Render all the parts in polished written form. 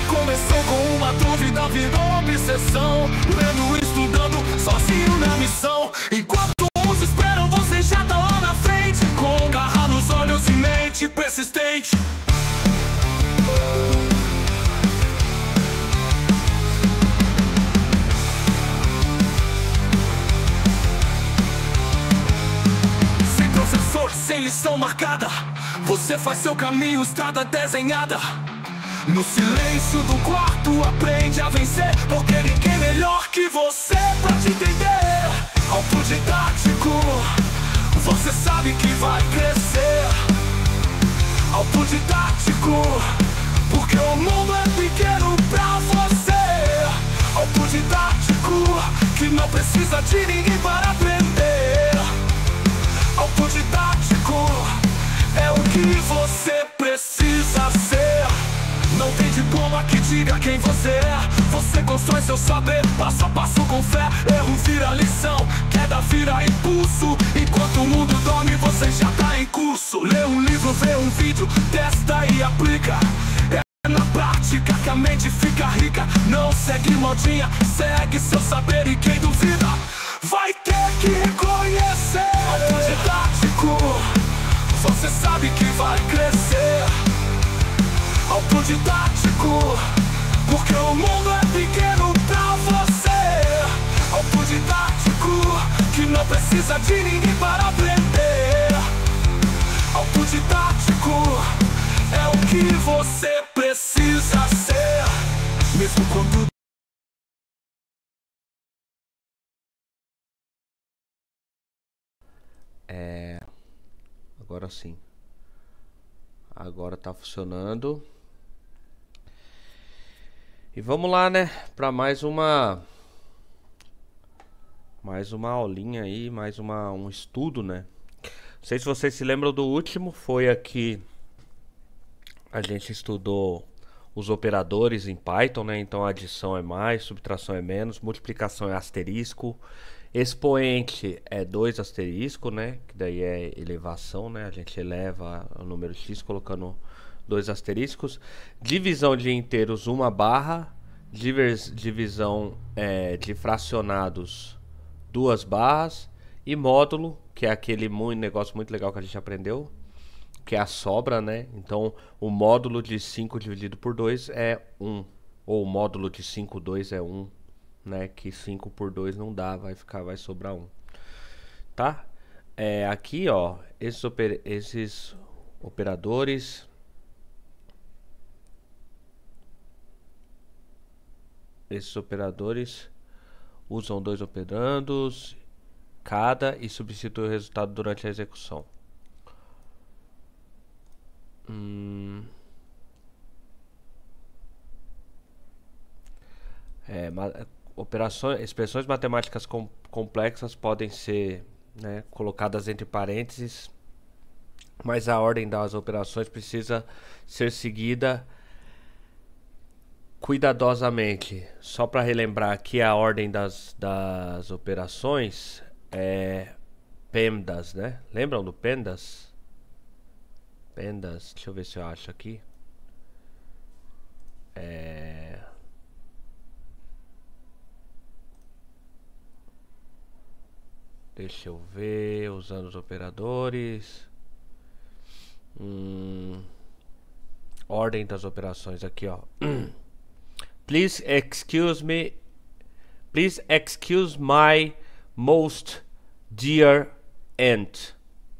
Começou com uma dúvida, virou obsessão. Lendo e estudando, sozinho na missão. Enquanto uns esperam, você já tá lá na frente, com garra nos olhos e mente persistente. Sem professor, sem lição marcada, você faz seu caminho, estrada desenhada. No silêncio do quarto aprende a vencer, porque ninguém melhor que você pra te entender. Autodidático, você sabe que vai crescer. Autodidático, porque o mundo é pequeno pra você. Autodidático, que não precisa de ninguém para aprender. Autodidático, é o que você precisa ser. Não tem diploma que diga quem você é. Você constrói seu saber, passo a passo com fé. Erro vira lição, queda vira impulso. Enquanto o mundo dorme, você já tá em curso. Lê um livro, vê um vídeo, testa e aplica. É na prática que a mente fica rica. Não segue modinha, segue seu saber. E quem duvida, vai ter que reconhecer. Autodidático, você sabe que vai crescer. Autodidático, porque o mundo é pequeno pra você. Autodidático, que não precisa de ninguém para aprender. Autodidático, é o que você precisa ser. Mesmo quando agora sim. Agora tá funcionando. E vamos lá, né, para mais uma aulinha aí, um estudo, né? Não sei se vocês se lembram do último, foi aqui a gente estudou os operadores em Python, né? Então adição é mais, subtração é menos, multiplicação é asterisco, expoente é 2 asterisco, né? Que daí é elevação, né? A gente eleva o número x colocando 2 asteriscos. Divisão de inteiros, 1 barra. Divisão de fracionados, 2 barras. E módulo, que é aquele negócio muito legal que a gente aprendeu, que é a sobra, né? Então o módulo de 5 dividido por 2 é 1. Ou o módulo de 5, 2 é 1, né? Que 5 por 2 não dá, vai sobrar 1. Tá? Aqui, ó, esses operadores... Esses operadores usam 2 operandos cada e substitui o resultado durante a execução. Expressões matemáticas complexas podem ser, né, colocadas entre parênteses, mas a ordem das operações precisa ser seguida cuidadosamente. Só para relembrar aqui, a ordem das operações é PEMDAS, né? Lembram do PEMDAS? PEMDAS, deixa eu ver se eu acho aqui. Deixa eu ver, usando os operadores. Ordem das operações aqui, ó. Please excuse my most dear aunt.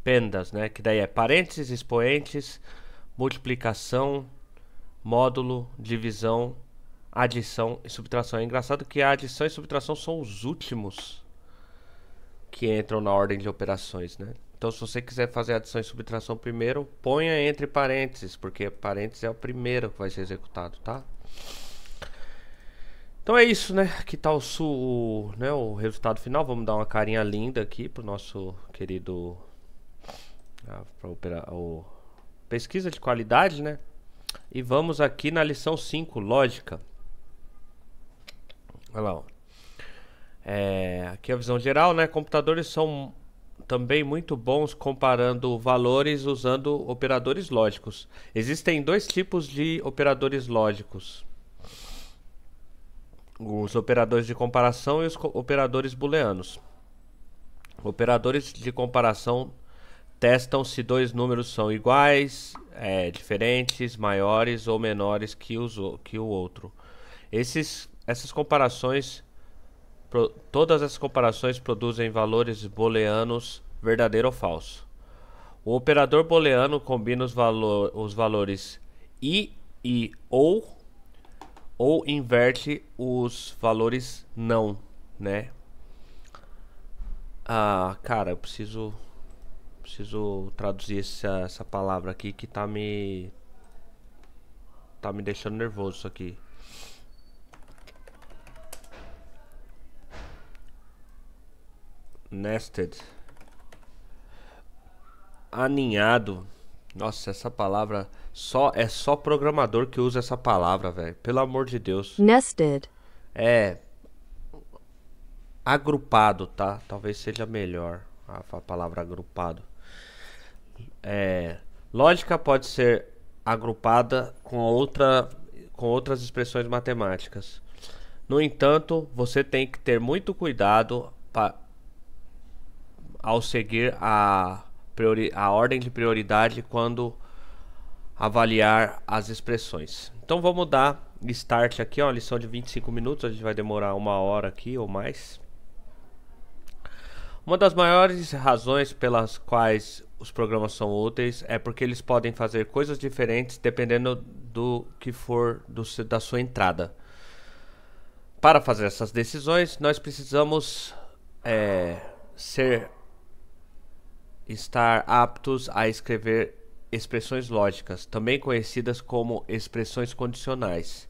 PEMDAS, né? Que daí é parênteses, expoentes, multiplicação, módulo, divisão, adição e subtração. É engraçado que a adição e subtração são os últimos que entram na ordem de operações, né? Então, se você quiser fazer adição e subtração primeiro, ponha entre parênteses, porque parênteses é o primeiro que vai ser executado, tá? Então é isso, né? Aqui tá o resultado final. Vamos dar uma carinha linda aqui pro nosso querido pesquisa de qualidade, né? E vamos aqui na lição 5, lógica. Olha lá, ó. Aqui a visão geral, né? Computadores são também muito bons comparando valores usando operadores lógicos. Existem dois tipos de operadores lógicos: os operadores de comparação e os operadores booleanos. Operadores de comparação testam se dois números são iguais, diferentes, maiores ou menores que o outro. Essas comparações, todas essas comparações produzem valores booleanos verdadeiro ou falso. O operador booleano combina os valores e ou inverte os valores não, né? Cara, eu preciso traduzir essa palavra aqui que tá me deixando nervoso isso aqui. Nested. Aninhado. Nossa, essa palavra é só programador que usa essa palavra, velho. Pelo amor de Deus. Nested. Agrupado, tá? Talvez seja melhor a palavra agrupado. Lógica pode ser agrupada com outras expressões matemáticas. No entanto, você tem que ter muito cuidado ao seguir a ordem de prioridade quando avaliar as expressões. Então vamos dar start aqui, uma lição de 25 minutos, a gente vai demorar 1 hora aqui ou mais. Uma das maiores razões pelas quais os programas são úteis é porque eles podem fazer coisas diferentes dependendo do que for da sua entrada. Para fazer essas decisões, nós precisamos estar aptos a escrever expressões lógicas, também conhecidas como expressões condicionais.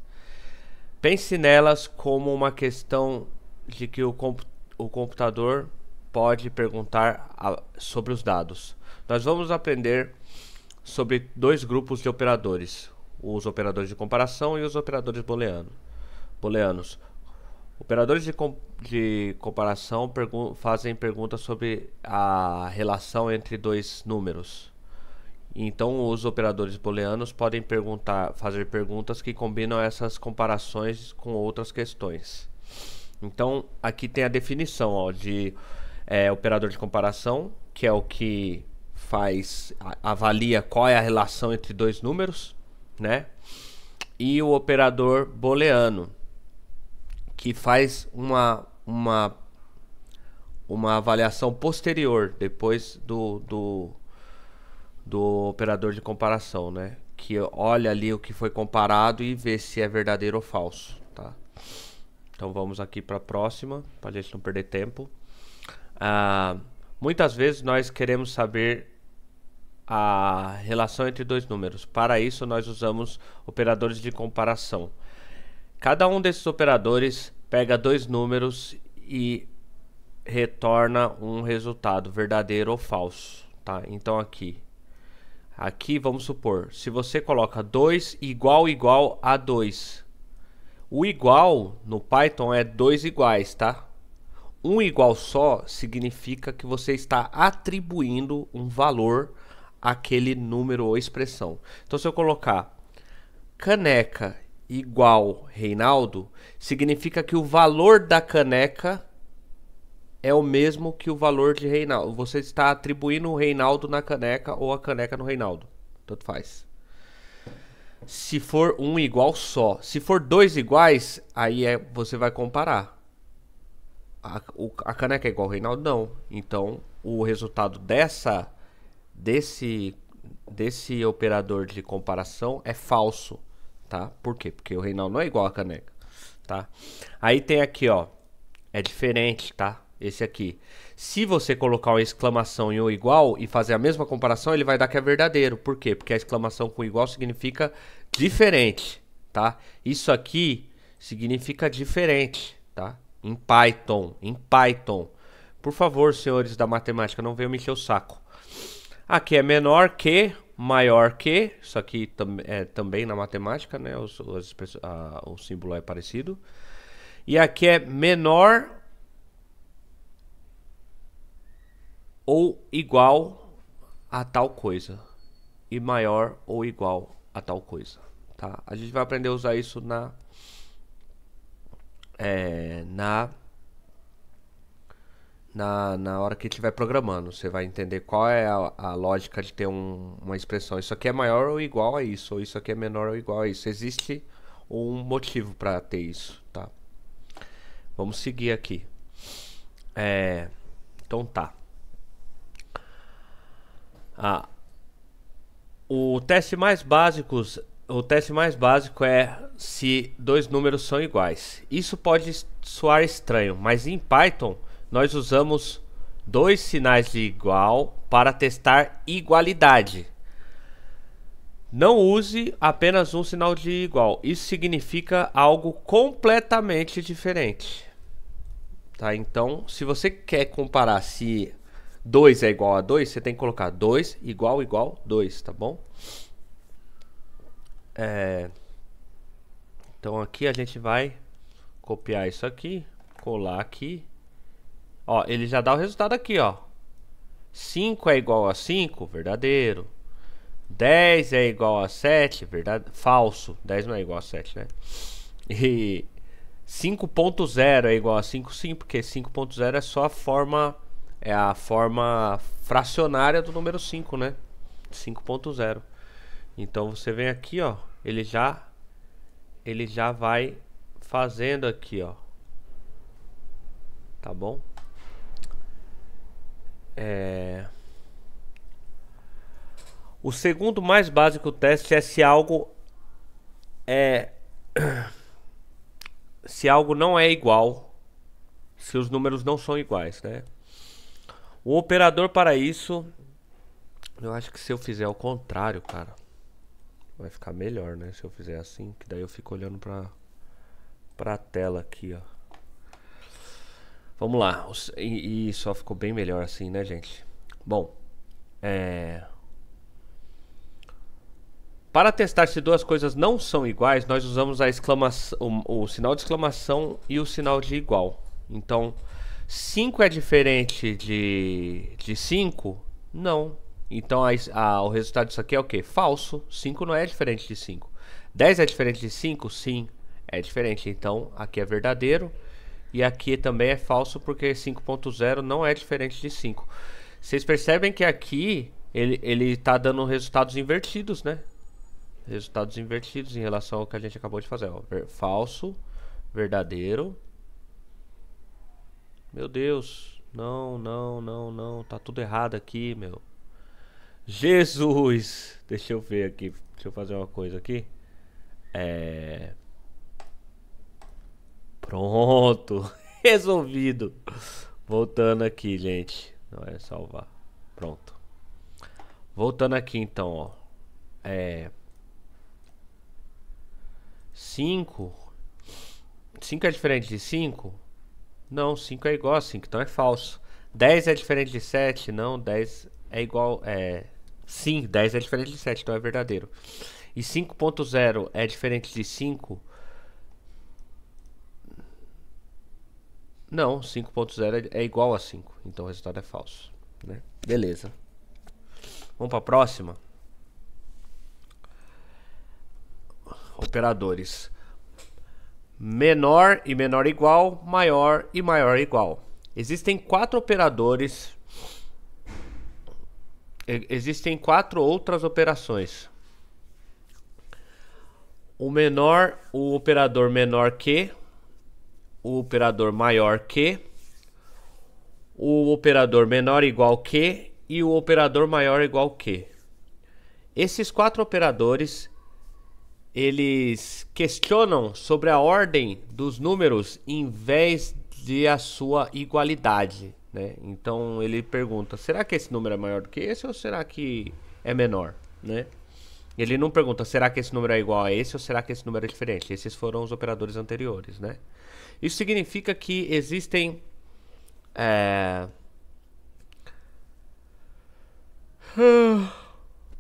Pense nelas como uma questão de que o computador pode perguntar sobre os dados. Nós vamos aprender sobre dois grupos de operadores: os operadores de comparação e os operadores booleanos. Operadores de comparação fazem perguntas sobre a relação entre dois números. Então, os operadores booleanos podem fazer perguntas que combinam essas comparações com outras questões. Então, aqui tem a definição de operador de comparação, que é o que avalia qual é a relação entre dois números, né? E o operador booleano, que faz uma avaliação posterior, depois do operador de comparação, né? Que olha ali o que foi comparado e vê se é verdadeiro ou falso, tá? Então vamos aqui para a próxima, para a gente não perder tempo. Muitas vezes nós queremos saber a relação entre dois números. Para isso nós usamos operadores de comparação. Cada um desses operadores pega dois números e retorna um resultado verdadeiro ou falso, tá? Então aqui vamos supor, se você coloca 2 igual a 2, o igual no Python é 2 iguais, tá? Um igual só significa que você está atribuindo um valor àquele número ou expressão. Então, se eu colocar caneca igual Reinaldo, significa que o valor da caneca é o mesmo que o valor de Reinaldo. Você está atribuindo o Reinaldo na caneca ou a caneca no Reinaldo. Tanto faz. Se for um igual só. Se for dois iguais, aí você vai comparar. A caneca é igual ao Reinaldo? Não. Então, o resultado desse operador de comparação é falso, tá? Por quê? Porque o Reinaldo não é igual à caneca, tá? Aí tem aqui, ó, é diferente, tá? Esse aqui. Se você colocar uma exclamação em um igual e fazer a mesma comparação, ele vai dar que é verdadeiro. Por quê? Porque a exclamação com igual significa diferente, tá? Isso aqui significa diferente, tá? Em Python. Por favor, senhores da matemática, não venham me encher o saco. Aqui é menor que, maior que. Isso aqui é também na matemática, né? O símbolo é parecido. E aqui é menor ou igual a tal coisa. E maior ou igual a tal coisa. Tá? A gente vai aprender a usar isso na hora que estiver programando. Você vai entender qual é a lógica de ter uma expressão. Isso aqui é maior ou igual a isso. Ou isso aqui é menor ou igual a isso. Existe um motivo para ter isso. Tá? Vamos seguir aqui. Então tá. O teste mais básico é se dois números são iguais. Isso pode soar estranho, mas em Python nós usamos dois sinais de igual para testar igualdade. Não use apenas um sinal de igual. Isso significa algo completamente diferente. Tá? Então, se você quer comparar se 2 é igual a 2, você tem que colocar 2 igual 2, tá bom? Então aqui a gente vai copiar isso aqui, colar aqui. Ó, ele já dá o resultado aqui, ó. 5 é igual a 5, verdadeiro. 10 é igual a 7, falso. 10 não é igual a 7, né? E 5.0 é igual a 5, sim, porque 5.0 é só a forma fracionária do número 5, né? 5.0. Então você vem aqui, ó, ele já vai fazendo aqui, ó. Tá bom? O segundo mais básico teste é se algo não é igual, se os números não são iguais, né? O operador para isso, eu acho que se eu fizer ao contrário, cara, vai ficar melhor, né? Se eu fizer assim, que daí eu fico olhando pra tela aqui, ó. Vamos lá. E só ficou bem melhor assim, né, gente? Bom, para testar se duas coisas não são iguais, nós usamos a exclamação, o sinal de exclamação e o sinal de igual. Então, 5 é diferente de 5? Não. Então o resultado disso aqui é o quê? Falso. 5 não é diferente de 5. 10 é diferente de 5? Sim, é diferente. Então aqui é verdadeiro. E aqui também é falso, porque 5.0 não é diferente de 5. Vocês percebem que aqui ele está dando resultados invertidos, né? Resultados invertidos em relação ao que a gente acabou de fazer, ó. Falso, verdadeiro. Meu Deus, não, tá tudo errado aqui, meu. Jesus, deixa eu ver aqui, deixa eu fazer uma coisa aqui. Pronto, resolvido. Voltando aqui, gente, não é salvar, pronto. Voltando aqui então, ó. 5 é diferente de 5? Não, 5 é igual a 5, então é falso. 10 é diferente de 7? Não, 10 é igual... Sim, 10 é diferente de 7, então é verdadeiro. E 5.0 é diferente de 5? Não, 5.0 é igual a 5, então o resultado é falso, né? Beleza. Vamos para a próxima. Operadores. Menor e menor igual, maior e maior igual. Existem 4 operadores. Existem 4 outras operações. O operador menor que, o operador maior que, o operador menor igual que e o operador maior igual que. Esses 4 operadores, eles questionam sobre a ordem dos números em vez de a sua igualdade, né? Então ele pergunta: será que esse número é maior do que esse ou será que é menor, né? Ele não pergunta: será que esse número é igual a esse ou será que esse número é diferente? Esses foram os operadores anteriores, né? Isso significa que existem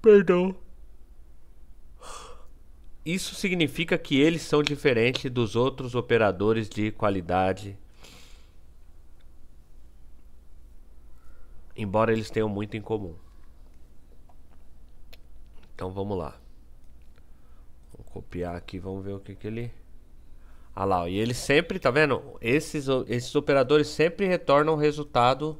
perdão. Isso significa que eles são diferentes dos outros operadores de qualidade. embora eles tenham muito em comum. Então vamos lá. Vou copiar aqui, vamos ver o que ele... Ah lá, ó, e ele sempre, tá vendo? Esses operadores sempre retornam resultado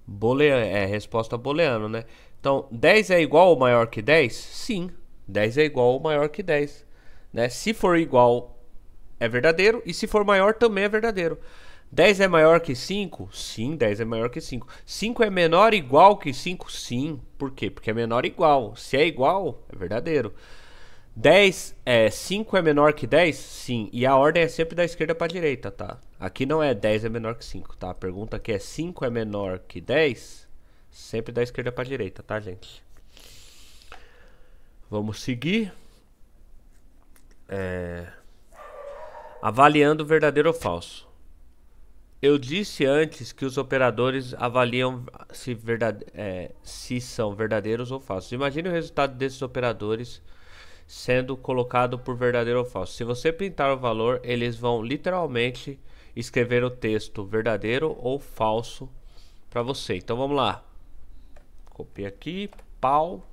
booleano, resposta booleano, né? Então, 10 é igual ou maior que 10? Sim, 10 é igual ou maior que 10, né? Se for igual, é verdadeiro, e se for maior, também é verdadeiro. 10 é maior que 5? Sim, 10 é maior que 5. 5 é menor ou igual que 5? Sim. Por quê? Porque é menor ou igual. Se é igual, é verdadeiro. 5 é menor que 10? Sim. E a ordem é sempre da esquerda para a direita, tá? Aqui não é 10 é menor que 5, tá? A pergunta aqui é 5 é menor que 10? Sempre da esquerda para a direita, tá, gente? Vamos seguir. Avaliando verdadeiro ou falso. Eu disse antes que os operadores avaliam se são verdadeiros ou falsos. Imagine o resultado desses operadores sendo colocado por verdadeiro ou falso. Se você printar o valor, eles vão literalmente escrever o texto verdadeiro ou falso para você. Então vamos lá. Copia aqui, pau.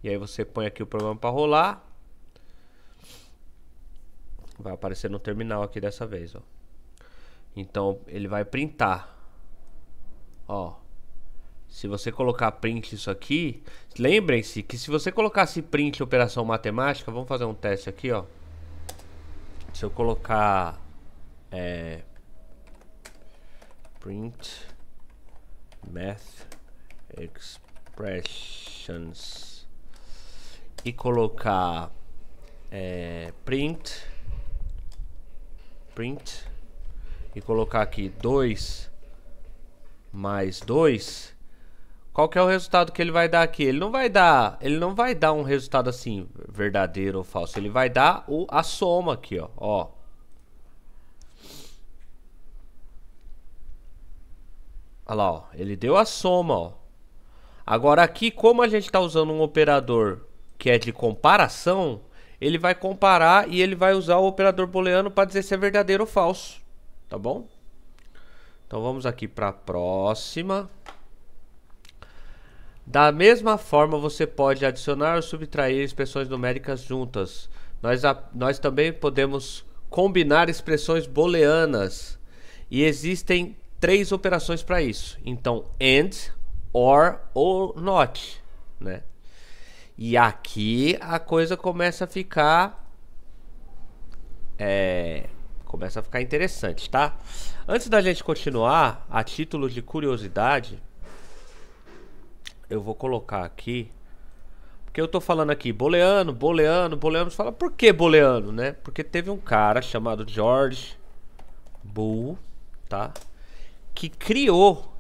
E aí você põe aqui o programa para rolar. Vai aparecer no terminal aqui dessa vez, ó. Então ele vai printar. Ó. Se você colocar print isso aqui, lembrem-se que se você colocasse print operação matemática, vamos fazer um teste aqui, ó. Se eu colocar print math expressions e colocar print e colocar aqui 2 mais 2, qual que é o resultado que ele vai dar aqui? Ele não vai dar um resultado assim, verdadeiro ou falso. Ele vai dar a soma aqui, ó. Olha lá, ó. Ele deu a soma, ó. Agora aqui, como a gente está usando um operador que é de comparação, ele vai comparar e ele vai usar o operador booleano para dizer se é verdadeiro ou falso. Tá bom? Então vamos aqui para a próxima. Da mesma forma, você pode adicionar ou subtrair expressões numéricas juntas. Nós também podemos combinar expressões booleanas. E existem 3 operações para isso. Então, AND, OR ou NOT, né? E aqui a coisa começa a ficar interessante, tá? Antes da gente continuar, a título de curiosidade, eu vou colocar aqui, porque eu tô falando aqui booleano, você fala, por que booleano, né? Porque teve um cara chamado George Boole, tá? Que criou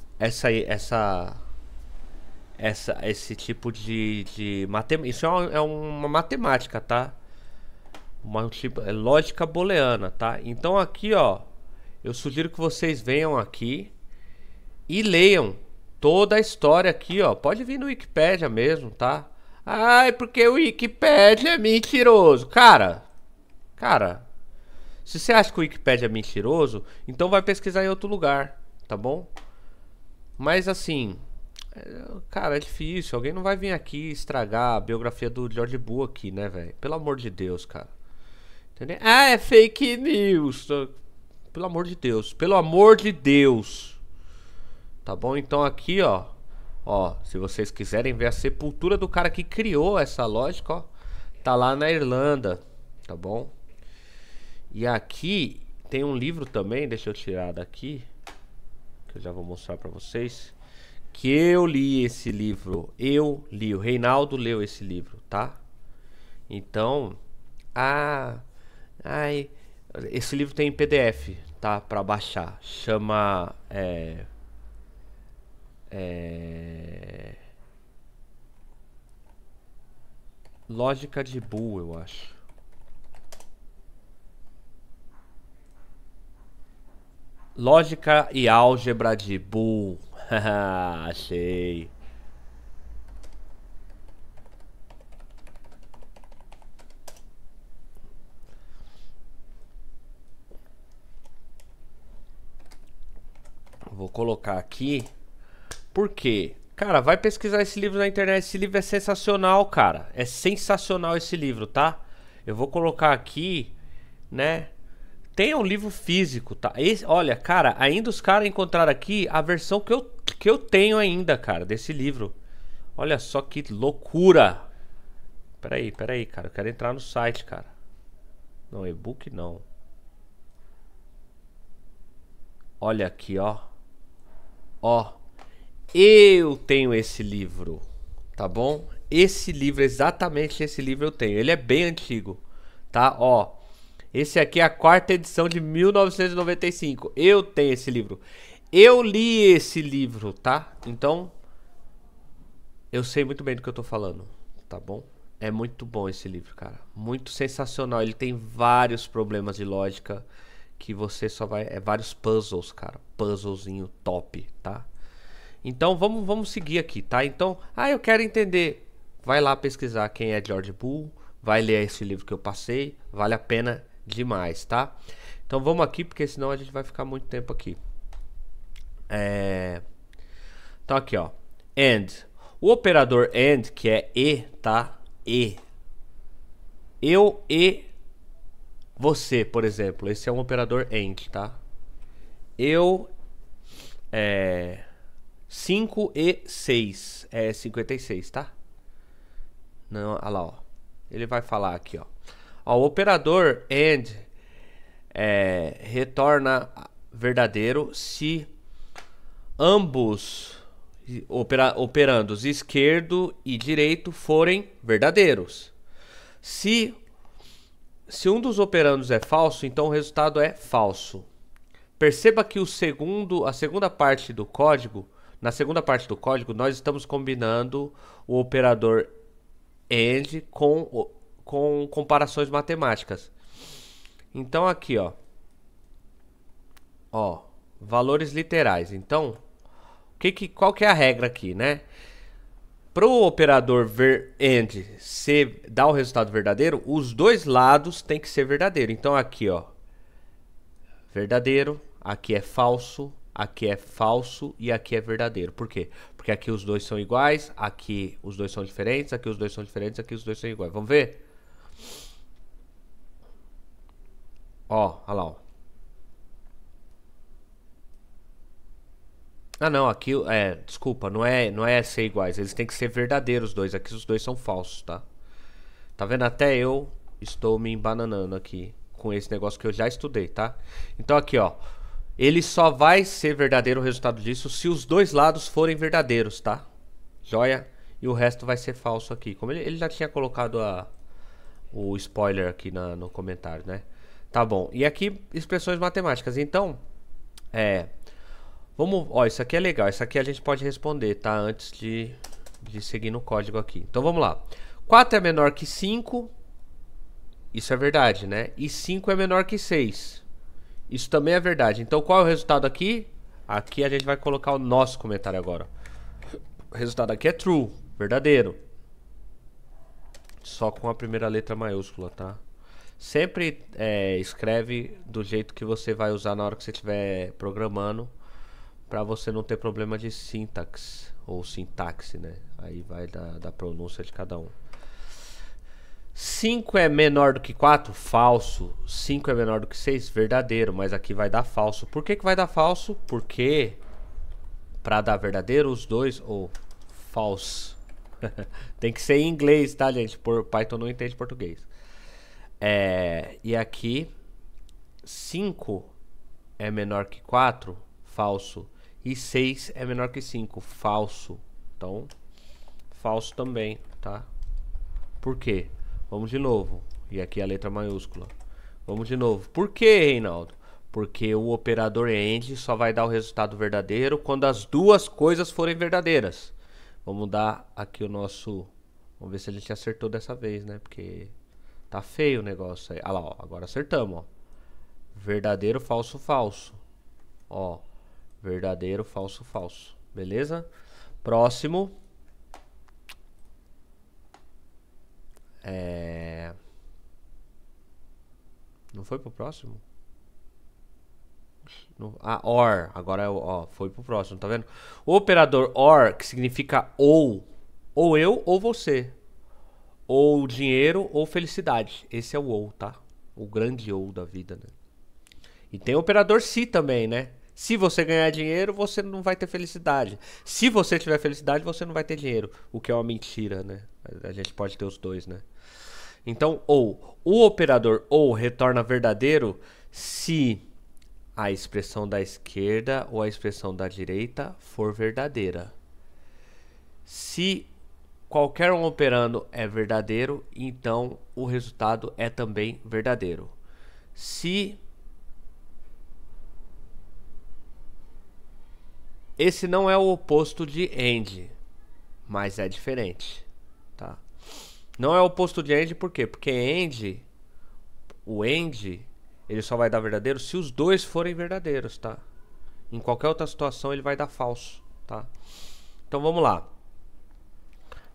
esse tipo de matemática. Isso é uma matemática, tá? É lógica booleana, tá? Então aqui, ó, eu sugiro que vocês venham aqui e leiam toda a história aqui, ó. Pode vir no Wikipedia mesmo, tá? Ai, porque o Wikipedia é mentiroso. Cara, se você acha que o Wikipedia é mentiroso, então vai pesquisar em outro lugar, tá bom? Mas assim, cara, é difícil. Alguém não vai vir aqui estragar a biografia do George Boole aqui, né, velho? Pelo amor de Deus, cara. Entendeu? Ah, é fake news. Pelo amor de Deus. Pelo amor de Deus. Tá bom? Então aqui, ó. Ó, se vocês quiserem ver a sepultura do cara que criou essa lógica, ó. Tá lá na Irlanda. Tá bom? E aqui tem um livro também. Deixa eu tirar daqui, que eu já vou mostrar pra vocês. Que eu li esse livro. O Reinaldo leu esse livro, tá? Então, esse livro tem em PDF, tá? Pra baixar. Chama Lógica de Boole, eu acho. Lógica e álgebra de Boole. Achei. Vou colocar aqui Por quê? Cara, vai pesquisar esse livro na internet. Esse livro é sensacional, cara. É sensacional esse livro, tá? Eu vou colocar aqui, né? Tem um livro físico, tá? Olha, cara, ainda os caras encontraram aqui a versão que eu tenho ainda, cara, desse livro. Olha só que loucura. Peraí, cara. Eu quero entrar no site, cara. Não, e-book não. Olha aqui, ó. Ó. Eu tenho esse livro, tá bom? Esse livro, exatamente esse livro eu tenho. Ele é bem antigo, tá? Ó. Esse aqui é a 4ª edição de 1995. Eu tenho esse livro. Eu li esse livro, tá? Então, eu sei muito bem do que eu tô falando, tá bom? É muito bom esse livro, cara. Muito sensacional. Ele tem vários problemas de lógica que você só vai... É vários puzzles, cara. Puzzlezinho top, tá? Então, vamos seguir aqui, tá? Então, eu quero entender. Vai lá pesquisar quem é George Boole. Vai ler esse livro que eu passei. Vale a pena demais, tá? Então, vamos aqui, porque senão a gente vai ficar muito tempo aqui. Então, aqui, ó. And. O operador AND, que é E, tá? E. Eu e você, por exemplo. Esse é um operador AND, tá? Eu 5 e 6 é 56, tá? Não, olha lá, ó. Ele vai falar aqui, ó. Ó, o operador AND retorna verdadeiro se ambos operandos esquerdo e direito forem verdadeiros. Se um dos operandos é falso, então o resultado é falso. Perceba que a segunda parte do código, na segunda parte do código, nós estamos combinando o operador AND com comparações matemáticas. Então aqui, ó, valores literais. Então, qual que é a regra aqui, né? Para o operador AND dar o resultado verdadeiro, os dois lados tem que ser verdadeiro. Então aqui, ó, verdadeiro, aqui é falso e aqui é verdadeiro. Por quê? Porque aqui os dois são iguais, aqui os dois são diferentes, aqui os dois são diferentes, aqui os dois são iguais. Vamos ver? Ó, olha lá, ó. Ah, não, aqui desculpa, não é ser iguais, eles têm que ser verdadeiros os dois, aqui os dois são falsos, tá? Tá vendo? Até eu estou me embananando aqui com esse negócio que eu já estudei, tá? Então aqui, ó, ele só vai ser verdadeiro o resultado disso se os dois lados forem verdadeiros, tá? Joia? E o resto vai ser falso aqui, como ele já tinha colocado o spoiler aqui no comentário, né? Tá bom, e aqui expressões matemáticas, então, vamos, ó, isso aqui é legal, isso aqui a gente pode responder, tá? Antes de seguir no código aqui. Então vamos lá. 4 é menor que 5, isso é verdade, né? E 5 é menor que 6, isso também é verdade. Então qual é o resultado aqui? Aqui a gente vai colocar o nosso comentário agora. O resultado aqui é true, verdadeiro. Só com a primeira letra maiúscula, tá? Sempre escreve do jeito que você vai usar na hora que você estiver programando, para você não ter problema de sintaxe ou sintaxe, né? Aí vai da pronúncia de cada um. 5 é menor do que 4? Falso. 5 é menor do que 6? Verdadeiro, mas aqui vai dar falso. Por que vai dar falso? Porque para dar verdadeiro, os dois, ou false. Tem que ser em inglês, tá, gente? Python não entende português. E aqui 5 é menor que 4? Falso. E 6 é menor que 5? Falso. Então, falso também, tá? Por quê? Vamos de novo. E aqui a letra maiúscula. Vamos de novo. Por que, Reinaldo? Porque o operador AND só vai dar o resultado verdadeiro quando as duas coisas forem verdadeiras. Vamos dar aqui o nosso... Vamos ver se a gente acertou dessa vez, né? Porque tá feio o negócio aí. Ah lá, ó. Agora acertamos, ó. Verdadeiro, falso, falso. Ó. Verdadeiro, falso, falso. Beleza? Próximo. Não foi pro próximo? OR, agora é ó, foi pro próximo, tá vendo? O operador OR, que significa ou eu ou você, ou dinheiro ou felicidade. Esse é o ou, tá? O grande ou da vida, né? E tem o operador se também, né? Se você ganhar dinheiro, você não vai ter felicidade. Se você tiver felicidade, você não vai ter dinheiro. O que é uma mentira, né? A gente pode ter os dois, né? Então, ou. O operador ou retorna verdadeiro se a expressão da esquerda ou a expressão da direita for verdadeira. Se qualquer um operando é verdadeiro, então o resultado é também verdadeiro. Se esse não é o oposto de AND, mas é diferente, tá? Não é o oposto de AND por quê? Porque AND, o AND, ele só vai dar verdadeiro se os dois forem verdadeiros, tá? Em qualquer outra situação ele vai dar falso, tá? Então vamos lá.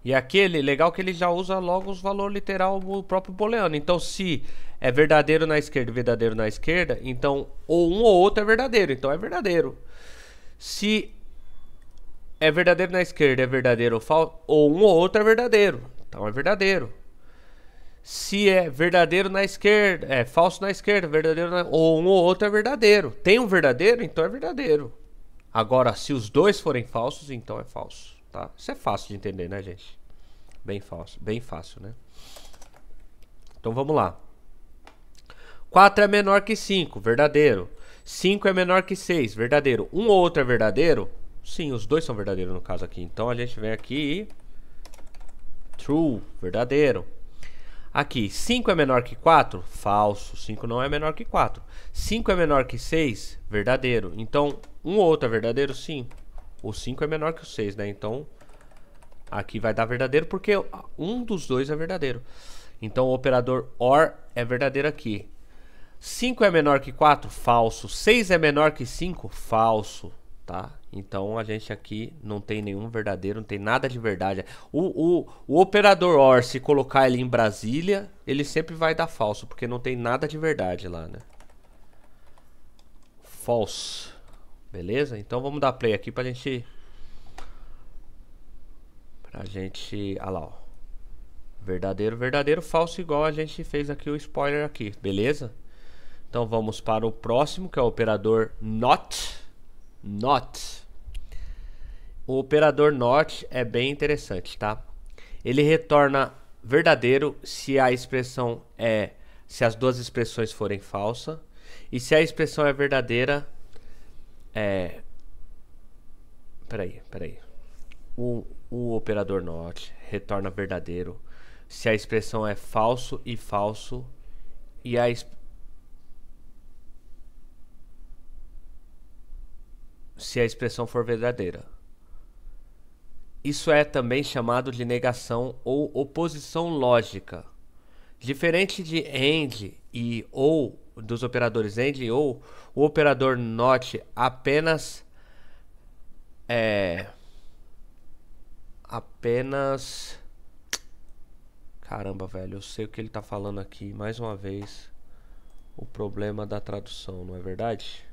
E aqui legal que ele já usa logo os valores literal do próprio booleano. Então se é verdadeiro na esquerda e verdadeiro na esquerda, então ou um ou outro é verdadeiro, então é verdadeiro. Se é verdadeiro na esquerda, é verdadeiro ou falso, ou um ou outro é verdadeiro, então é verdadeiro. Se é verdadeiro na esquerda, é falso na esquerda, verdadeiro ou um ou outro é verdadeiro. Tem um verdadeiro, então é verdadeiro. Agora, se os dois forem falsos, então é falso, tá? Isso é fácil de entender, né, gente? Bem fácil, né? Então vamos lá. 4 é menor que 5, verdadeiro. 5 é menor que 6, verdadeiro. Um ou outro é verdadeiro? Sim, os dois são verdadeiros no caso aqui. Então a gente vem aqui e... True, verdadeiro. Aqui, 5 é menor que 4? Falso, 5 não é menor que 4. 5 é menor que 6? Verdadeiro. Então, um ou outro é verdadeiro? Sim. O 5 é menor que o 6, né? Então, aqui vai dar verdadeiro porque um dos dois é verdadeiro. Então, o operador OR é verdadeiro aqui. 5 é menor que 4? Falso. 6 é menor que 5? Falso, tá? Então a gente aqui não tem nenhum verdadeiro, não tem nada de verdade. O operador OR, se colocar ele em Brasília, ele sempre vai dar falso, porque não tem nada de verdade lá, né? False. Beleza? Então vamos dar play aqui pra gente... Ah lá, ó. Verdadeiro, verdadeiro, falso, igual a gente fez aqui o spoiler aqui, beleza? Então vamos para o próximo, que é o operador NOT. NOT. O operador NOT é bem interessante, tá? Ele retorna verdadeiro se a expressão é... se as duas expressões forem falsas. E se a expressão é verdadeira... Peraí. O operador NOT retorna verdadeiro se a expressão é falso e falso. E se a expressão for verdadeira. Isso é também chamado de negação ou oposição lógica. Diferente de AND e OU, dos operadores AND e OU, o operador NOT apenas caramba, velho, eu sei o que ele tá falando aqui, mais uma vez, o problema da tradução, não é verdade?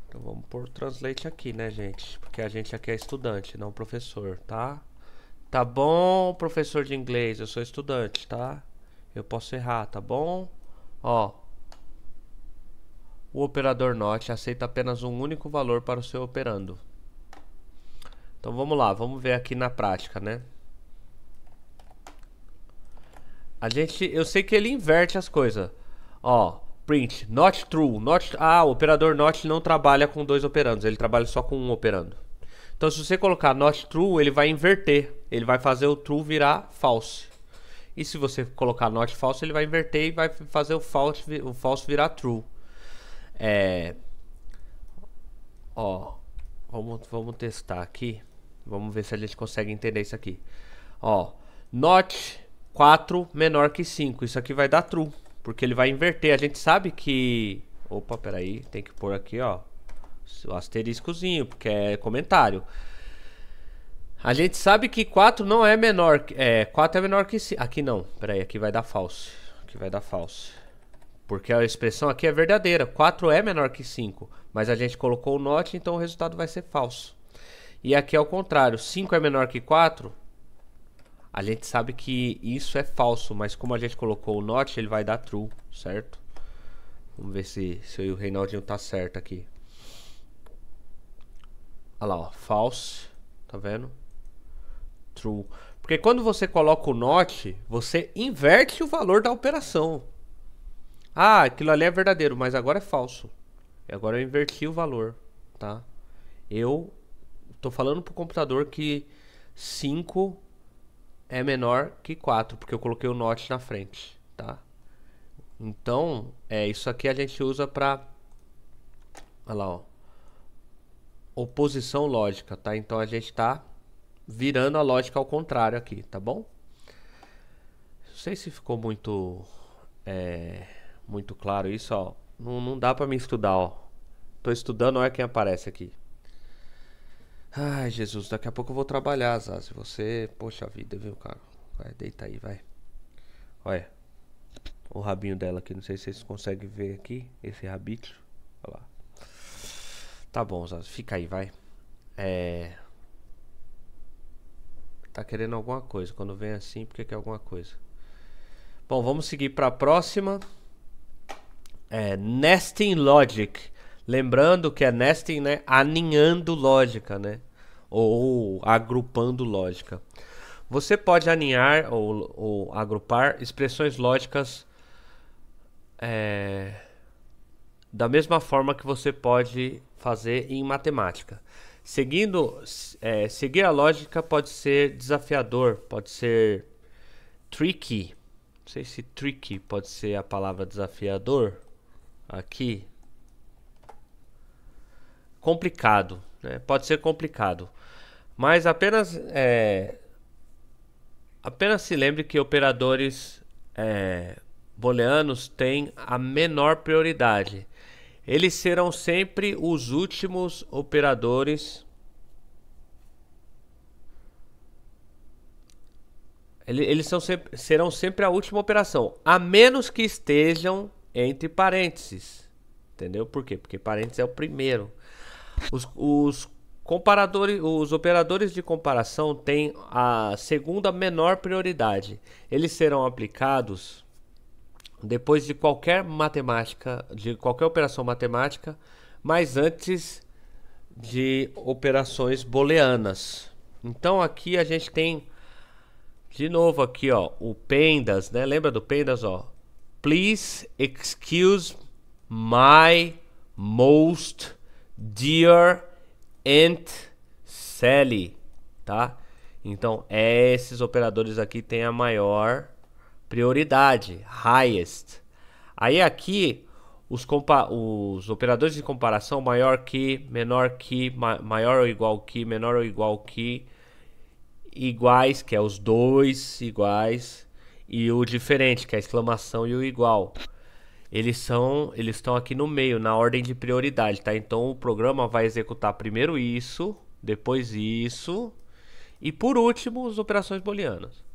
Então vamos pôr translate aqui, né, gente? Porque a gente aqui é estudante, não professor, tá? Tá bom, professor de inglês, eu sou estudante, tá? Eu posso errar, tá bom? Ó, o operador NOT aceita apenas um único valor para o seu operando. Então vamos lá, vamos ver aqui na prática, né? Eu sei que ele inverte as coisas. Ó, print, not true, o operador not não trabalha com dois operandos, ele trabalha só com um operando. Então se você colocar not true, ele vai inverter, ele vai fazer o true virar false. E se você colocar not false, ele vai inverter e vai fazer o false virar true. Ó, vamos testar aqui, vamos ver se a gente consegue entender isso aqui. Ó, not 4 menor que 5, isso aqui vai dar true. Porque ele vai inverter, a gente sabe que... Opa, peraí, tem que pôr aqui, ó, o asteriscozinho, porque é comentário. A gente sabe que 4 não é menor... 4 é menor que 5. Aqui não, peraí, aqui vai dar false. Aqui vai dar false. Porque a expressão aqui é verdadeira. 4 é menor que 5. Mas a gente colocou o not, então o resultado vai ser falso. E aqui é o contrário. 5 é menor que 4. A gente sabe que isso é falso. Mas como a gente colocou o not, ele vai dar true, certo? Vamos ver se o Reinaldinho tá certo aqui. Olha lá, ó. False. Tá vendo? True. Porque quando você coloca o not, você inverte o valor da operação. Ah, aquilo ali é verdadeiro, mas agora é falso. E agora eu inverti o valor, tá? Eu tô falando pro computador que 5 é menor que 4, porque eu coloquei o not na frente, tá? Então, isso aqui a gente usa pra... Olha lá, ó. Oposição lógica, tá? Então a gente tá virando a lógica ao contrário aqui, tá bom? Não sei se ficou muito claro isso, ó. Não dá pra me estudar, ó. Tô estudando, olha quem aparece aqui. Ai, Jesus, daqui a pouco eu vou trabalhar, Zazi. Você, poxa vida, viu, cara? Vai, deita aí, vai. Olha o rabinho dela aqui, não sei se vocês conseguem ver aqui, esse rabito. Olha lá. Tá bom, Zazi, fica aí, vai. Tá querendo alguma coisa. Quando vem assim, porque quer alguma coisa. Bom, vamos seguir para a próxima. Nesting Logic. Lembrando que nesting, né? Aninhando lógica, né? Ou agrupando lógica. Você pode aninhar ou agrupar expressões lógicas da mesma forma que você pode fazer em matemática. Seguir a lógica pode ser desafiador, pode ser tricky. Não sei se tricky pode ser a palavra desafiador aqui. Complicado, né? Pode ser complicado. Mas apenas se lembre que operadores booleanos têm a menor prioridade. Eles serão sempre os últimos operadores. Eles serão sempre a última operação, a menos que estejam entre parênteses. Entendeu? Por quê? Porque parênteses é o primeiro. Os operadores de comparação têm a segunda menor prioridade. Eles serão aplicados depois de qualquer operação matemática, mas antes de operações booleanas. Então aqui a gente tem de novo aqui, ó, o PENDAS, né? Lembra do PENDAS, ó? Please excuse my most dear Aunt Sally, tá? Então esses operadores aqui têm a maior prioridade, highest. Aí aqui os operadores de comparação, maior que, menor que, maior ou igual que, menor ou igual que, iguais, que é os dois iguais, e o diferente, que é a exclamação e o igual. Eles estão aqui no meio, na ordem de prioridade, tá? Então o programa vai executar primeiro isso, depois isso, e por último as operações booleanas.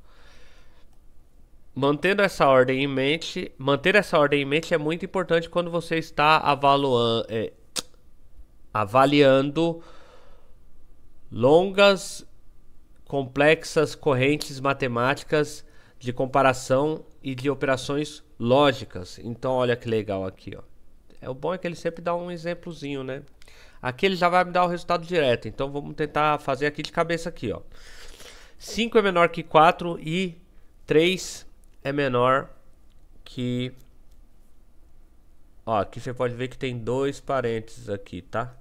Manter essa ordem em mente é muito importante quando você está avaliando longas, complexas correntes matemáticas de comparação e de operações lógicas. Então olha que legal aqui, ó. O bom é que ele sempre dá um exemplozinho, né? Aqui ele já vai me dar o resultado direto. Então vamos tentar fazer aqui de cabeça aqui, ó. 5 é menor que 4 e 3 é menor que... Ó, aqui você pode ver que tem dois parênteses aqui, tá?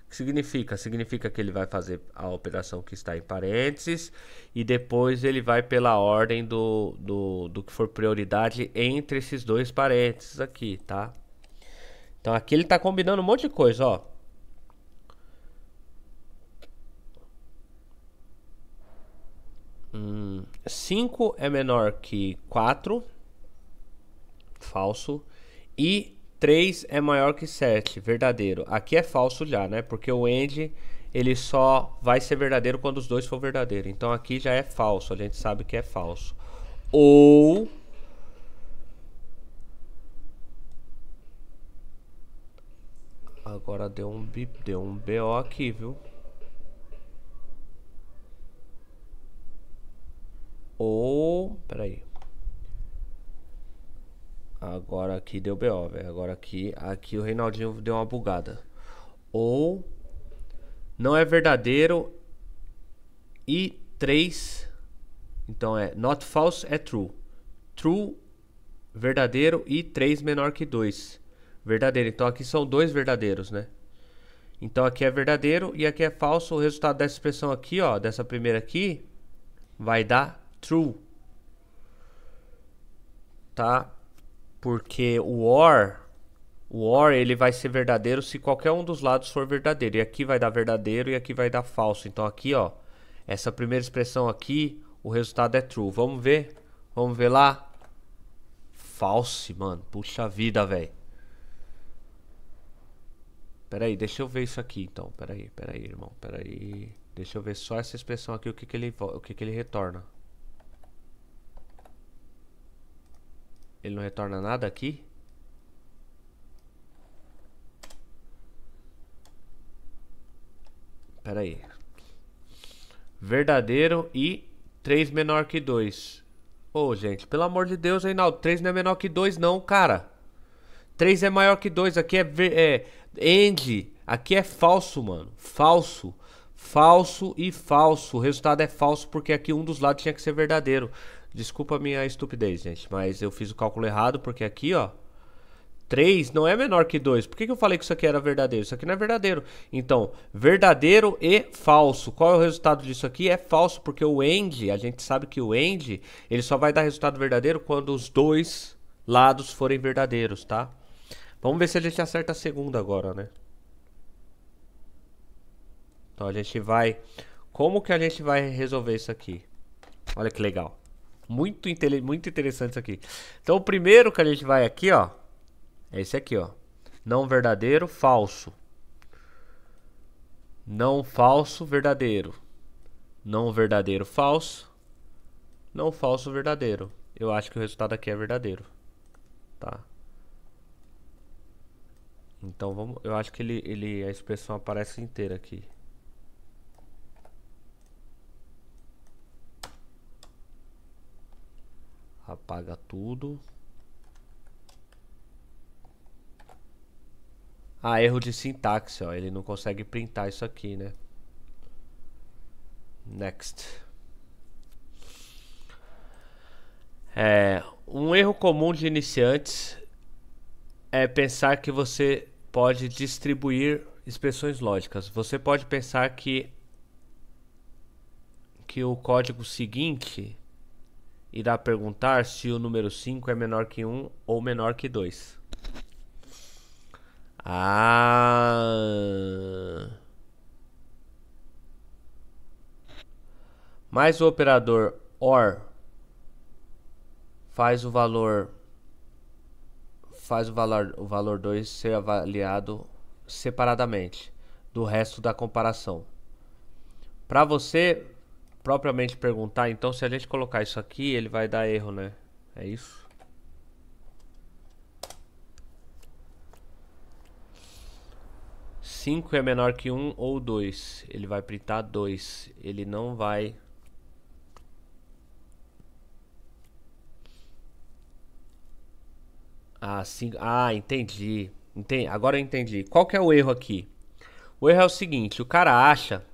O que significa? Significa que ele vai fazer a operação que está em parênteses e depois ele vai pela ordem do que for prioridade entre esses dois parênteses aqui, tá? Então aqui ele está combinando um monte de coisa, ó. Hum, 5 é menor que 4, falso, e 3 é maior que 7, verdadeiro. Aqui é falso já, né? Porque o AND ele só vai ser verdadeiro quando os dois for verdadeiro. Então aqui já é falso, a gente sabe que é falso. Ou Agora deu um BO aqui, viu? Ou... Peraí. Agora aqui deu BO, velho. Agora aqui o Reinaldinho deu uma bugada. Ou... Não é verdadeiro. E 3... Então é not false, é true. True, verdadeiro. E 3 menor que 2. Verdadeiro. Então aqui são dois verdadeiros, né? Então aqui é verdadeiro e aqui é falso. O resultado dessa expressão aqui, ó, dessa primeira aqui, vai dar true. Tá? Porque o or ele vai ser verdadeiro se qualquer um dos lados for verdadeiro. E aqui vai dar verdadeiro e aqui vai dar falso. Então aqui, ó, essa primeira expressão aqui, o resultado é true. Vamos ver? Vamos ver lá? False, mano. Puxa vida, velho. Peraí, deixa eu ver isso aqui então. Peraí, irmão. Peraí. Deixa eu ver só essa expressão aqui, o que ele retorna. Ele não retorna nada aqui? Peraí. Verdadeiro e 3 menor que 2. Ô, gente, pelo amor de Deus, Reinaldo. 3 não é menor que 2 não, cara. 3 é maior que 2. Aqui é and. Aqui é falso, mano. Falso. Falso e falso. O resultado é falso porque aqui um dos lados tinha que ser verdadeiro. Desculpa a minha estupidez, gente. Mas eu fiz o cálculo errado porque aqui, ó, 3 não é menor que 2. Por que eu falei que isso aqui era verdadeiro? Isso aqui não é verdadeiro. Então, verdadeiro e falso. Qual é o resultado disso aqui? É falso, porque o AND, a gente sabe que o AND, ele só vai dar resultado verdadeiro quando os dois lados forem verdadeiros, tá? Vamos ver se a gente acerta a segunda agora, né? Então a gente vai... Como que a gente vai resolver isso aqui? Olha que legal. Muito interessante isso aqui. Então o primeiro que a gente vai aqui, ó, é esse aqui, ó. Não verdadeiro, falso. Não falso, verdadeiro. Não verdadeiro, falso. Não falso, verdadeiro. Eu acho que o resultado aqui é verdadeiro. Tá? Então vamos... Eu acho que a expressão aparece inteira aqui. Apaga tudo. Ah, erro de sintaxe, ó. Ele não consegue printar isso aqui, né? Next. Um erro comum de iniciantes é pensar que você pode distribuir expressões lógicas. Você pode pensar que o código seguinte irá perguntar se o número 5 é menor que 1 ou menor que 2. Mas o operador OR faz o valor 2 ser avaliado separadamente do resto da comparação. Para você propriamente perguntar, então se a gente colocar isso aqui, ele vai dar erro, né? É isso? Cinco é menor que 1 ou 2. Ele vai printar 2. Ele não vai... Entendi. Agora eu entendi. Qual que é o erro aqui? O erro é o seguinte, o cara acha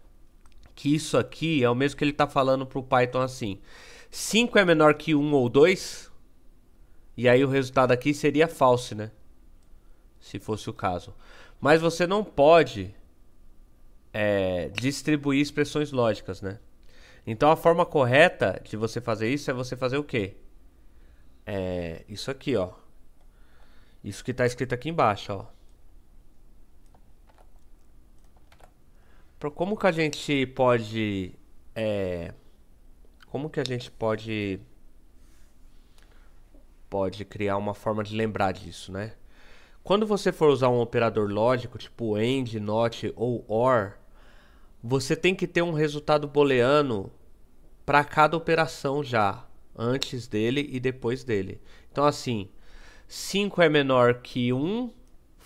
que isso aqui é o mesmo que ele tá falando pro Python assim. 5 é menor que 1 ou 2? E aí o resultado aqui seria false, né? Se fosse o caso. Mas você não pode distribuir expressões lógicas, né? Então a forma correta de você fazer isso é você fazer o quê? Isso aqui, ó. Isso que tá escrito aqui embaixo, ó. Como que a gente pode... como que a gente pode criar uma forma de lembrar disso, né? Quando você for usar um operador lógico, tipo AND, NOT ou OR, você tem que ter um resultado booleano para cada operação já, antes dele e depois dele. Então assim, 5 é menor que 1,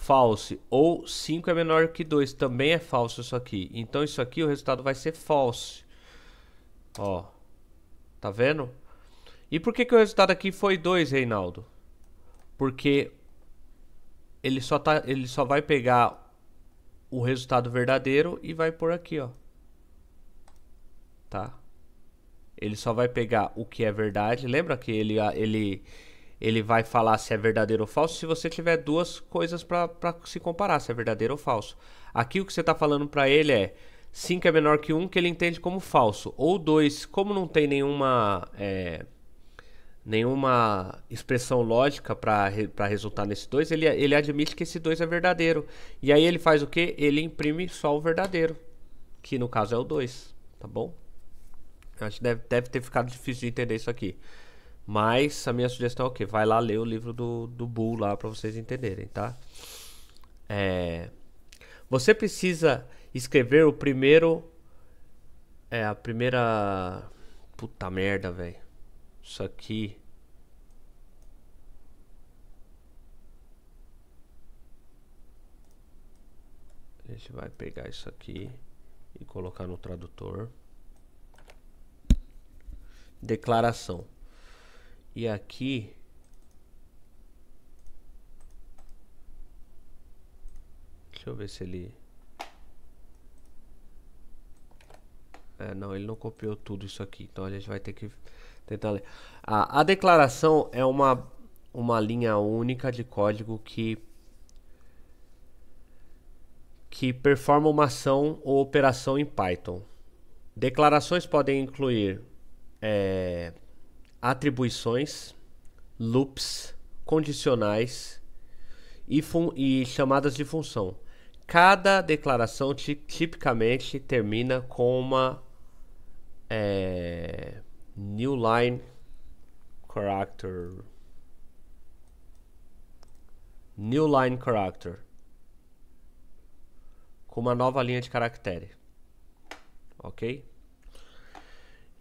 false, ou 5 é menor que 2, também é falso isso aqui. Então isso aqui, o resultado vai ser false. Ó, tá vendo? E por que o resultado aqui foi 2, Reinaldo? Porque ele só vai pegar o resultado verdadeiro e vai por aqui, ó. Tá? Ele só vai pegar o que é verdade. Lembra que ele vai falar se é verdadeiro ou falso se você tiver duas coisas para se comparar, se é verdadeiro ou falso. Aqui o que você está falando para ele é 5 é menor que 1, que ele entende como falso. Ou 2, como não tem nenhuma expressão lógica para resultar nesse 2, ele admite que esse 2 é verdadeiro. E aí ele faz o quê? Ele imprime só o verdadeiro, que no caso é o 2, tá bom? Acho que deve ter ficado difícil de entender isso aqui. Mas a minha sugestão é o quê? Vai lá ler o livro do Bull lá para vocês entenderem, tá? Você precisa escrever o primeiro... a primeira... Puta merda, velho. Isso aqui... A gente vai pegar isso aqui e colocar no tradutor. Declaração. E aqui... Deixa eu ver se ele... não, ele não copiou tudo isso aqui. Então a gente vai ter que tentar ler. A declaração é uma linha única de código que performa uma ação ou operação em Python. Declarações podem incluir atribuições, loops, condicionais e chamadas de função. Cada declaração tipicamente termina com uma new line character, com uma nova linha de caractere, ok?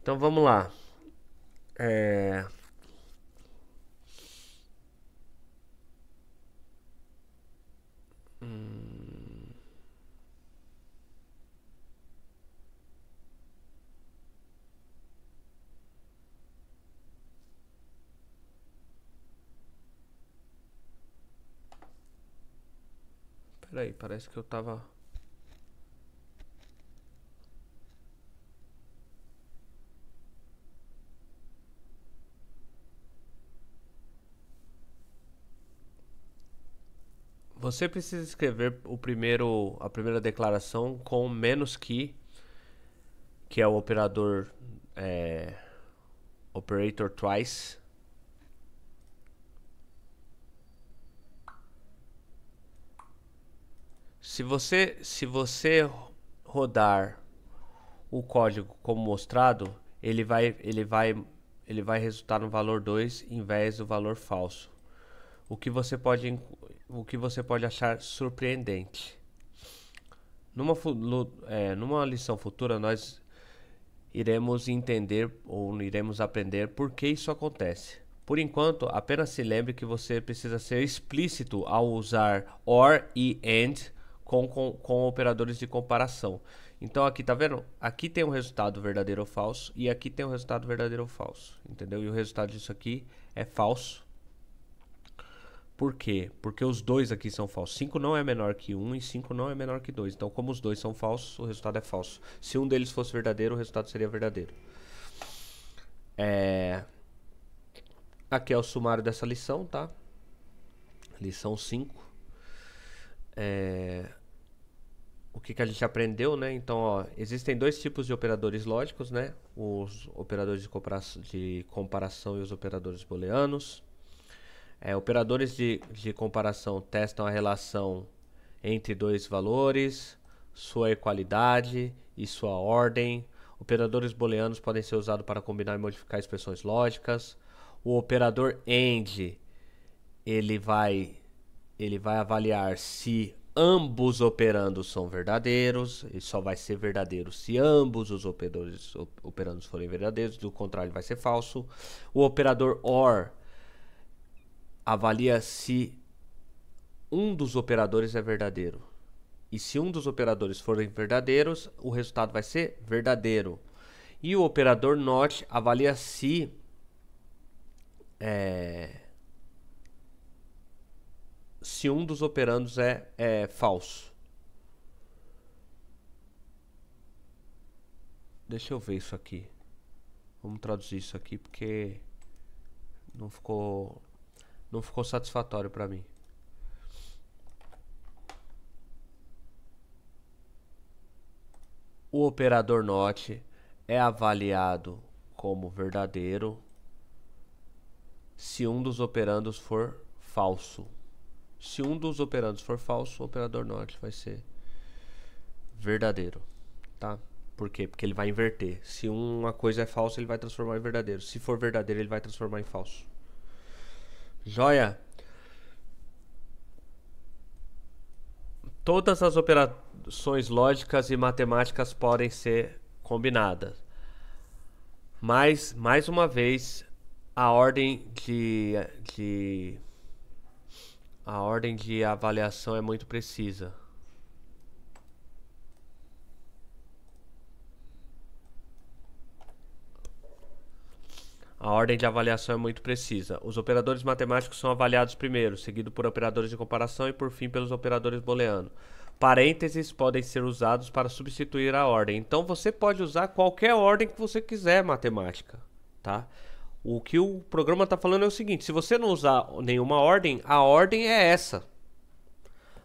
Então vamos lá. Peraí, parece que eu tava... Você precisa escrever a primeira declaração com menos que é o operador operator twice. Se você rodar o código como mostrado, ele vai resultar no valor 2 em vez do valor falso. O que você pode achar surpreendente. Numa lição futura, nós iremos entender ou iremos aprender por que isso acontece. Por enquanto, apenas se lembre que você precisa ser explícito ao usar OR e AND com operadores de comparação. Então aqui, tá vendo? Aqui tem um resultado verdadeiro ou falso e aqui tem um resultado verdadeiro ou falso. Entendeu? E o resultado disso aqui é falso. Por quê? Porque os dois aqui são falsos. 5 não é menor que 1 e 5 não é menor que 2. Então, como os dois são falsos, o resultado é falso. Se um deles fosse verdadeiro, o resultado seria verdadeiro. Aqui é o sumário dessa lição, tá? Lição 5. O que a gente aprendeu, né? Então, ó, existem dois tipos de operadores lógicos, né? Os operadores de comparação e os operadores booleanos. Operadores de comparação testam a relação entre dois valores, sua equalidade e sua ordem. Operadores booleanos podem ser usados para combinar e modificar expressões lógicas. O operador AND, ele vai avaliar se ambos operandos são verdadeiros. Ele só vai ser verdadeiro se ambos os operandos forem verdadeiros, do contrário vai ser falso. O operador OR avalia se um dos operadores é verdadeiro. E se um dos operadores forem verdadeiros, o resultado vai ser verdadeiro. E o operador NOT avalia se um dos operandos é falso. Deixa eu ver isso aqui. Vamos traduzir isso aqui porque não ficou satisfatório para mim. O operador NOT é avaliado como verdadeiro se um dos operandos for falso. Se um dos operandos for falso, o operador NOT vai ser verdadeiro, tá? Por quê? Porque ele vai inverter. Se uma coisa é falsa, ele vai transformar em verdadeiro. Se for verdadeiro, ele vai transformar em falso. Joia? Todas as operações lógicas e matemáticas podem ser combinadas. Mas, mais uma vez, a ordem de avaliação é muito precisa. A ordem de avaliação é muito precisa. Os operadores matemáticos são avaliados primeiro, seguido por operadores de comparação e por fim pelos operadores booleanos. Parênteses podem ser usados para substituir a ordem. Então você pode usar qualquer ordem que você quiser matemática, tá? O que o programa está falando é o seguinte: se você não usar nenhuma ordem, a ordem é essa.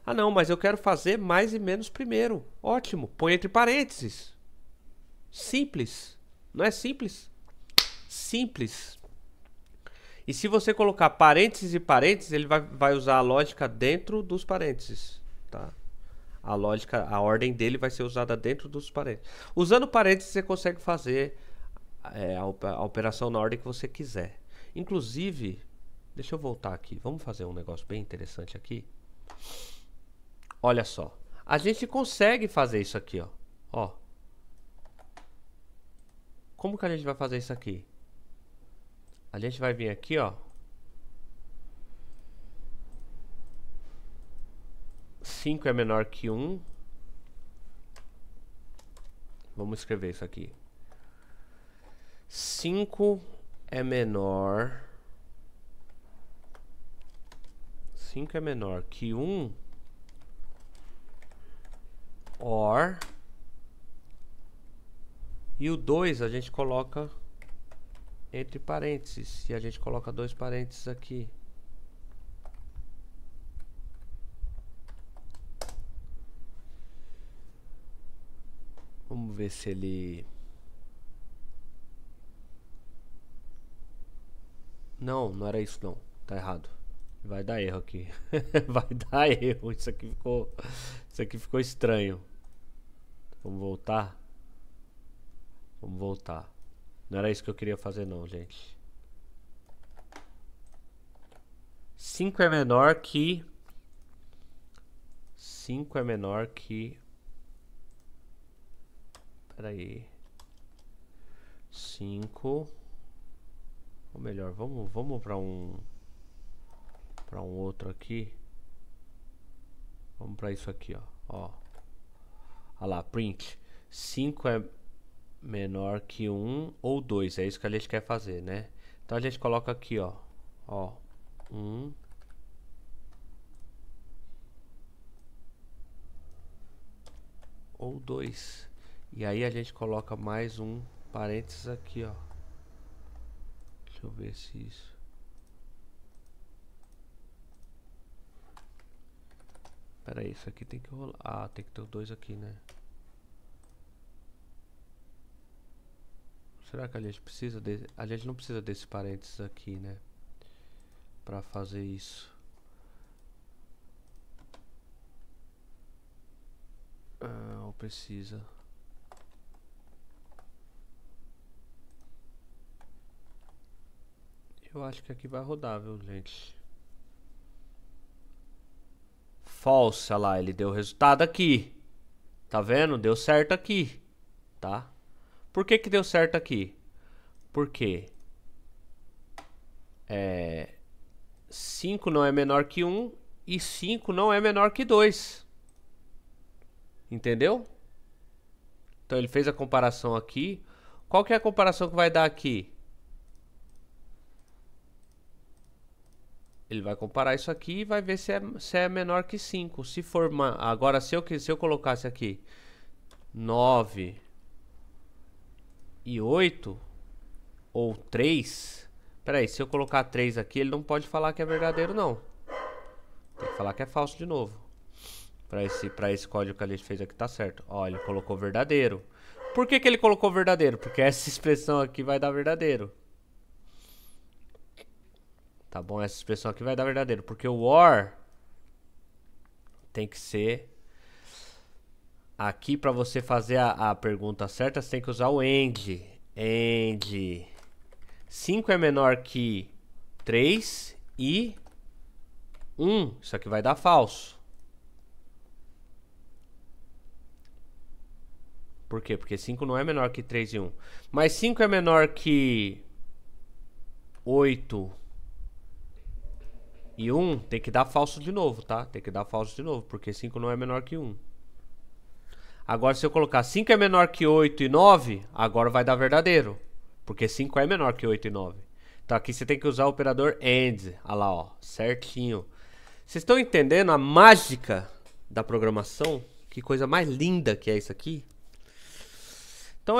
Ah não, mas eu quero fazer mais e menos primeiro. Ótimo, põe entre parênteses. Simples, não é simples? Simples. E se você colocar parênteses e parênteses, ele vai usar a lógica dentro dos parênteses, tá? A ordem dele vai ser usada dentro dos parênteses. Usando parênteses, você consegue fazer a operação na ordem que você quiser. Inclusive, deixa eu voltar aqui. Vamos fazer um negócio bem interessante aqui. Olha só. A gente consegue fazer isso aqui, ó. Como que a gente vai fazer isso aqui? A gente vai vir aqui, ó. 5 é menor que 1. Vamos escrever isso aqui. 5 é menor. 5 é menor que 1. OR. E o 2 a gente coloca entre parênteses. E a gente coloca 2 parênteses aqui. Vamos ver se ele... Não era isso não. Tá errado. Vai dar erro aqui. Vai dar erro. Isso aqui ficou estranho. Vamos voltar. Vamos voltar. Não era isso que eu queria fazer não, gente. 5 é menor que... 5 é menor que... Peraí. 5... Ou melhor, vamos para um outro aqui. Vamos para isso aqui, ó. Olha lá, print. 5 é menor que 1 ou 2. É isso que a gente quer fazer, né? Então a gente coloca aqui, ó. 1 ou 2. E aí a gente coloca mais um parênteses aqui, ó. Deixa eu ver se isso... Pera aí, isso aqui tem que rolar. Ah, tem que ter o 2 aqui, né? Será que a gente precisa desse... A gente não precisa desse parênteses aqui, né? Pra fazer isso. Ou precisa... Eu acho que aqui vai rodar, viu, gente? False, olha lá, ele deu o resultado aqui. Tá vendo? Deu certo aqui, tá? Por que que deu certo aqui? Porque 5 não é menor que 1 e 5 não é menor que 2. Entendeu? Então ele fez a comparação aqui. Qual que é a comparação que vai dar aqui? Ele vai comparar isso aqui e vai ver se é menor que 5. Se for agora, se eu colocasse aqui 9 e 8 ou 3. Peraí, se eu colocar 3 aqui, ele não pode falar que é verdadeiro, não. Tem que falar que é falso de novo. Pra esse código que a gente fez aqui tá certo. Ó, ele colocou verdadeiro. Por que ele colocou verdadeiro? Porque essa expressão aqui vai dar verdadeiro. Tá bom? Essa expressão aqui vai dar verdadeiro. Porque o OR tem que ser... Aqui pra você fazer a pergunta certa, você tem que usar o AND. AND. 5 é menor que 3 e 1. Isso aqui vai dar falso. Por quê? Porque 5 não é menor que 3 e 1. Mas 5 é menor que 8 e 1, tem que dar falso de novo, tá? Tem que dar falso de novo, porque 5 não é menor que 1. Agora, se eu colocar 5 é menor que 8 e 9, agora vai dar verdadeiro. Porque 5 é menor que 8 e 9. Então aqui você tem que usar o operador AND. Olha lá, ó, certinho. Vocês estão entendendo a mágica da programação? Que coisa mais linda que é isso aqui? Então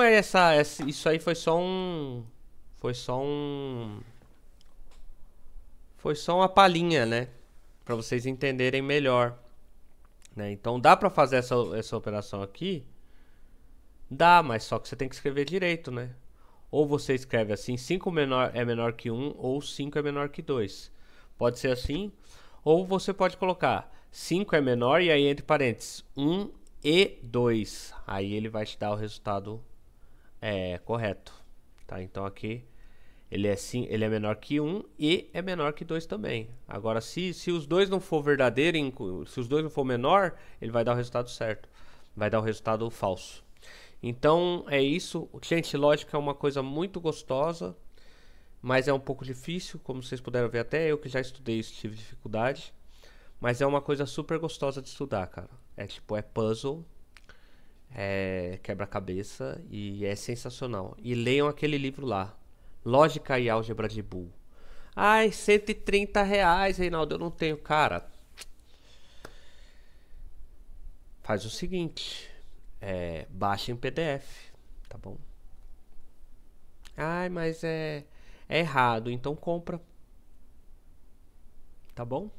isso aí foi só uma palhinha, né? Pra vocês entenderem melhor, né? Então dá pra fazer essa operação aqui? Dá, mas só que você tem que escrever direito, né? Ou você escreve assim, 5 é menor que 1, ou 5 é menor que 2. Pode ser assim, ou você pode colocar 5 é menor e aí entre parênteses 1 e 2. Aí ele vai te dar o resultado correto, tá? Então aqui ele é menor que 1 e é menor que 2 também. Agora se os dois não for verdadeiro, se os dois não for menor, ele vai dar o resultado certo. Vai dar o resultado falso. Então é isso. Gente, lógica é uma coisa muito gostosa, mas é um pouco difícil, como vocês puderam ver, até eu que já estudei isso tive dificuldade. Mas é uma coisa super gostosa de estudar, cara. É puzzle, quebra-cabeça e é sensacional. E leiam aquele livro lá, Lógica e Álgebra de Boole. Ai, R$130, Reinaldo, eu não tenho. Cara, faz o seguinte, baixa em PDF, tá bom? Ai, mas é errado, então compra, tá bom?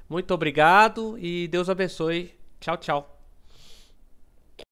Muito obrigado e Deus abençoe. Tchau, tchau.